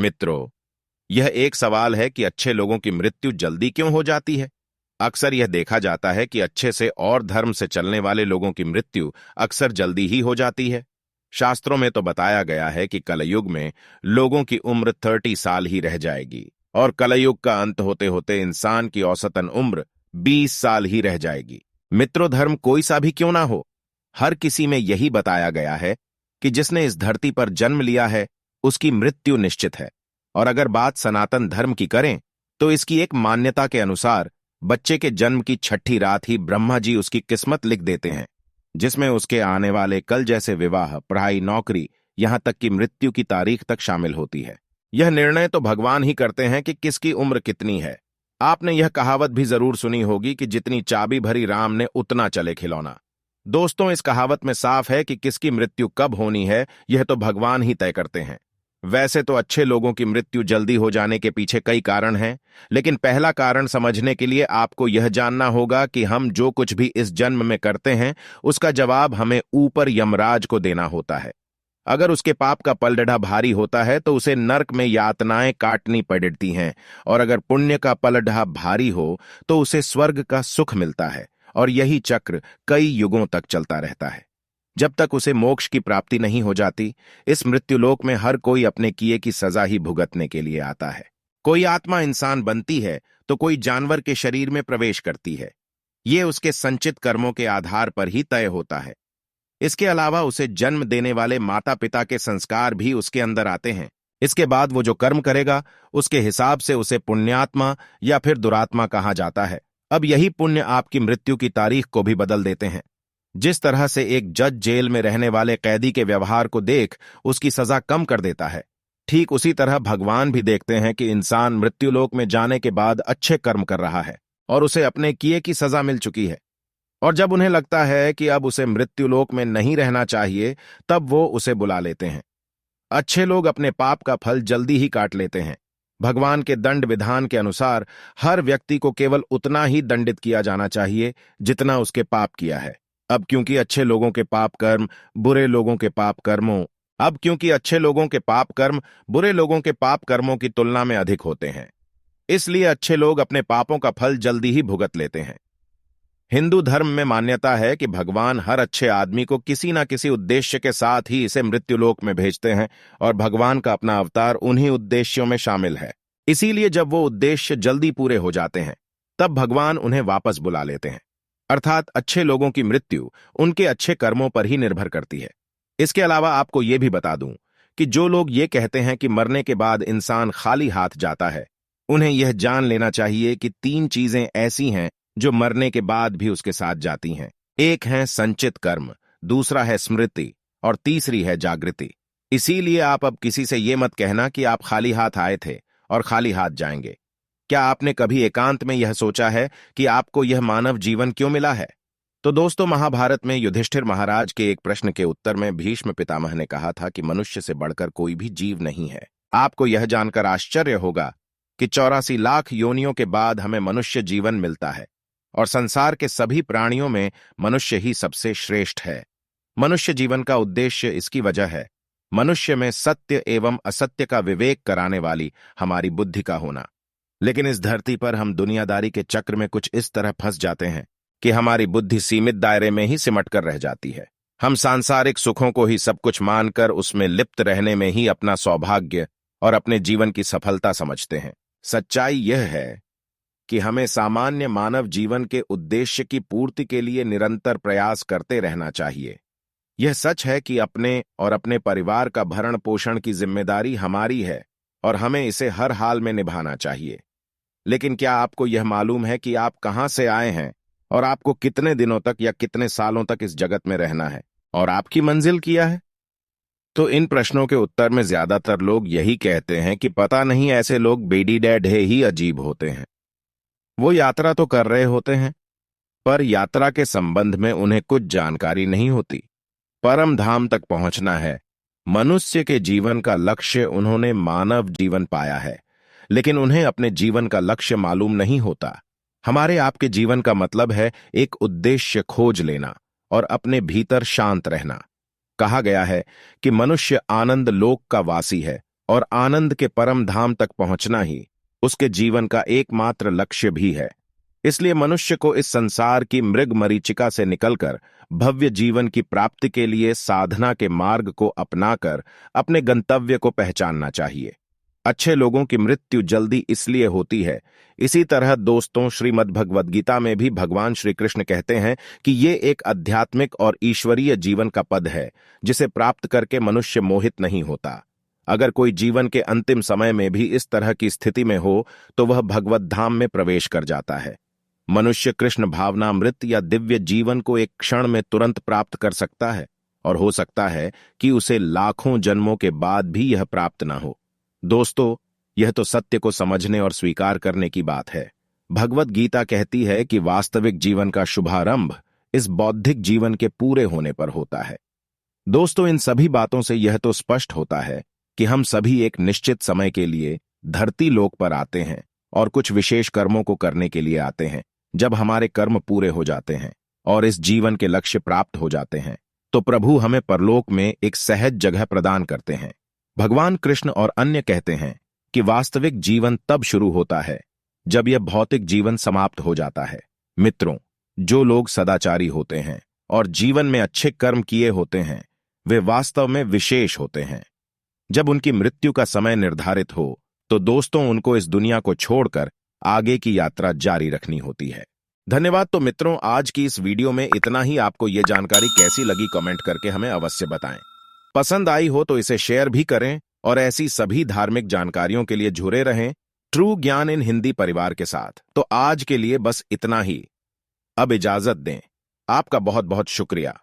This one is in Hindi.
मित्रों, यह एक सवाल है कि अच्छे लोगों की मृत्यु जल्दी क्यों हो जाती है। अक्सर यह देखा जाता है कि अच्छे से और धर्म से चलने वाले लोगों की मृत्यु अक्सर जल्दी ही हो जाती है। शास्त्रों में तो बताया गया है कि कलयुग में लोगों की उम्र 30 साल ही रह जाएगी और कलयुग का अंत होते होते इंसान की औसतन उम्र 20 साल ही रह जाएगी। मित्रों, धर्म कोई सा भी क्यों ना हो, हर किसी में यही बताया गया है कि जिसने इस धरती पर जन्म लिया है उसकी मृत्यु निश्चित है। और अगर बात सनातन धर्म की करें तो इसकी एक मान्यता के अनुसार बच्चे के जन्म की छठी रात ही ब्रह्मा जी उसकी किस्मत लिख देते हैं, जिसमें उसके आने वाले कल जैसे विवाह, पढ़ाई, नौकरी, यहां तक कि मृत्यु की तारीख तक शामिल होती है। यह निर्णय तो भगवान ही करते हैं कि किसकी उम्र कितनी है। आपने यह कहावत भी जरूर सुनी होगी कि जितनी चाबी भरी राम ने उतना चले खिलौना। दोस्तों, इस कहावत में साफ है कि किसकी मृत्यु कब होनी है यह तो भगवान ही तय करते हैं। वैसे तो अच्छे लोगों की मृत्यु जल्दी हो जाने के पीछे कई कारण हैं, लेकिन पहला कारण समझने के लिए आपको यह जानना होगा कि हम जो कुछ भी इस जन्म में करते हैं उसका जवाब हमें ऊपर यमराज को देना होता है। अगर उसके पाप का पलड़ा भारी होता है तो उसे नरक में यातनाएं काटनी पड़ती हैं, और अगर पुण्य का पलड़ा भारी हो तो उसे स्वर्ग का सुख मिलता है। और यही चक्र कई युगों तक चलता रहता है, जब तक उसे मोक्ष की प्राप्ति नहीं हो जाती। इस मृत्युलोक में हर कोई अपने किए की सजा ही भुगतने के लिए आता है। कोई आत्मा इंसान बनती है तो कोई जानवर के शरीर में प्रवेश करती है। ये उसके संचित कर्मों के आधार पर ही तय होता है। इसके अलावा उसे जन्म देने वाले माता पिता के संस्कार भी उसके अंदर आते हैं। इसके बाद वो जो कर्म करेगा उसके हिसाब से उसे पुण्यात्मा या फिर दुरात्मा कहा जाता है। अब यही पुण्य आपकी मृत्यु की तारीख को भी बदल देते हैं। जिस तरह से एक जज जेल में रहने वाले कैदी के व्यवहार को देख उसकी सजा कम कर देता है, ठीक उसी तरह भगवान भी देखते हैं कि इंसान मृत्युलोक में जाने के बाद अच्छे कर्म कर रहा है और उसे अपने किए की सजा मिल चुकी है। और जब उन्हें लगता है कि अब उसे मृत्युलोक में नहीं रहना चाहिए, तब वो उसे बुला लेते हैं। अच्छे लोग अपने पाप का फल जल्दी ही काट लेते हैं। भगवान के दंड विधान के अनुसार हर व्यक्ति को केवल उतना ही दंडित किया जाना चाहिए जितना उसके पाप किया है। अब क्योंकि अच्छे लोगों के पाप कर्म बुरे लोगों के पाप कर्मों अब क्योंकि अच्छे लोगों के पाप कर्म बुरे लोगों के पाप कर्मों की तुलना में अधिक होते हैं, इसलिए अच्छे लोग अपने पापों का फल जल्दी ही भुगत लेते हैं। हिंदू धर्म में मान्यता है कि भगवान हर अच्छे आदमी को किसी न किसी उद्देश्य के साथ ही इसे मृत्युलोक में भेजते हैं, और भगवान का अपना अवतार उन्हीं उद्देश्यों में शामिल है। इसीलिए जब वो उद्देश्य जल्दी पूरे हो जाते हैं तब भगवान उन्हें वापस बुला लेते हैं। अर्थात अच्छे लोगों की मृत्यु उनके अच्छे कर्मों पर ही निर्भर करती है। इसके अलावा आपको यह भी बता दूं कि जो लोग ये कहते हैं कि मरने के बाद इंसान खाली हाथ जाता है, उन्हें यह जान लेना चाहिए कि 3 चीजें ऐसी हैं जो मरने के बाद भी उसके साथ जाती हैं। एक है संचित कर्म, दूसरा है स्मृति और तीसरी है जागृति। इसीलिए आप अब किसी से यह मत कहना कि आप खाली हाथ आए थे और खाली हाथ जाएंगे। क्या आपने कभी एकांत में यह सोचा है कि आपको यह मानव जीवन क्यों मिला है? तो दोस्तों, महाभारत में युधिष्ठिर महाराज के एक प्रश्न के उत्तर में भीष्म पितामह ने कहा था कि मनुष्य से बढ़कर कोई भी जीव नहीं है। आपको यह जानकर आश्चर्य होगा कि 84 लाख योनियों के बाद हमें मनुष्य जीवन मिलता है, और संसार के सभी प्राणियों में मनुष्य ही सबसे श्रेष्ठ है। मनुष्य जीवन का उद्देश्य इसकी वजह है मनुष्य में सत्य एवं असत्य का विवेक कराने वाली हमारी बुद्धि का होना। लेकिन इस धरती पर हम दुनियादारी के चक्र में कुछ इस तरह फंस जाते हैं कि हमारी बुद्धि सीमित दायरे में ही सिमट कर रह जाती है। हम सांसारिक सुखों को ही सब कुछ मानकर उसमें लिप्त रहने में ही अपना सौभाग्य और अपने जीवन की सफलता समझते हैं। सच्चाई यह है कि हमें सामान्य मानव जीवन के उद्देश्य की पूर्ति के लिए निरंतर प्रयास करते रहना चाहिए। यह सच है कि अपने और अपने परिवार का भरण पोषण की जिम्मेदारी हमारी है और हमें इसे हर हाल में निभाना चाहिए। लेकिन क्या आपको यह मालूम है कि आप कहां से आए हैं और आपको कितने दिनों तक या कितने सालों तक इस जगत में रहना है, और आपकी मंजिल क्या है? तो इन प्रश्नों के उत्तर में ज्यादातर लोग यही कहते हैं कि पता नहीं, ऐसे लोग बेडी डैढे ही अजीब होते हैं। वो यात्रा तो कर रहे होते हैं, पर यात्रा के संबंध में उन्हें कुछ जानकारी नहीं होती। परम धाम तक पहुंचना है। मनुष्य के जीवन का लक्ष्य उन्होंने मानव जीवन पाया है, लेकिन उन्हें अपने जीवन का लक्ष्य मालूम नहीं होता। हमारे आपके जीवन का मतलब है एक उद्देश्य खोज लेना और अपने भीतर शांत रहना। कहा गया है कि मनुष्य आनंद लोक का वासी है और आनंद के परम धाम तक पहुंचना ही उसके जीवन का एकमात्र लक्ष्य भी है। इसलिए मनुष्य को इस संसार की मृग मरीचिका से निकलकर भव्य जीवन की प्राप्ति के लिए साधना के मार्ग को अपनाकर अपने गंतव्य को पहचानना चाहिए। अच्छे लोगों की मृत्यु जल्दी इसलिए होती है। इसी तरह दोस्तों, श्रीमद् भगवद गीता में भी भगवान श्री कृष्ण कहते हैं कि ये एक आध्यात्मिक और ईश्वरीय जीवन का पद है जिसे प्राप्त करके मनुष्य मोहित नहीं होता। अगर कोई जीवन के अंतिम समय में भी इस तरह की स्थिति में हो तो वह भगवत धाम में प्रवेश कर जाता है। मनुष्य कृष्ण भावनामृत या दिव्य जीवन को एक क्षण में तुरंत प्राप्त कर सकता है और हो सकता है कि उसे लाखों जन्मों के बाद भी यह प्राप्त न हो। दोस्तों, यह तो सत्य को समझने और स्वीकार करने की बात है। भगवत गीता कहती है कि वास्तविक जीवन का शुभारंभ इस बौद्धिक जीवन के पूरे होने पर होता है। दोस्तों, इन सभी बातों से यह तो स्पष्ट होता है कि हम सभी एक निश्चित समय के लिए धरती लोक पर आते हैं और कुछ विशेष कर्मों को करने के लिए आते हैं। जब हमारे कर्म पूरे हो जाते हैं और इस जीवन के लक्ष्य प्राप्त हो जाते हैं तो प्रभु हमें परलोक में एक सहज जगह प्रदान करते हैं। भगवान कृष्ण और अन्य कहते हैं कि वास्तविक जीवन तब शुरू होता है जब यह भौतिक जीवन समाप्त हो जाता है। मित्रों, जो लोग सदाचारी होते हैं और जीवन में अच्छे कर्म किए होते हैं वे वास्तव में विशेष होते हैं। जब उनकी मृत्यु का समय निर्धारित हो तो दोस्तों उनको इस दुनिया को छोड़कर आगे की यात्रा जारी रखनी होती है। धन्यवाद। तो मित्रों, आज की इस वीडियो में इतना ही। आपको ये जानकारी कैसी लगी कमेंट करके हमें अवश्य बताएं। पसंद आई हो तो इसे शेयर भी करें और ऐसी सभी धार्मिक जानकारियों के लिए जुड़े रहें ट्रू ज्ञान इन हिंदी परिवार के साथ। तो आज के लिए बस इतना ही। अब इजाजत दें। आपका बहुत बहुत शुक्रिया।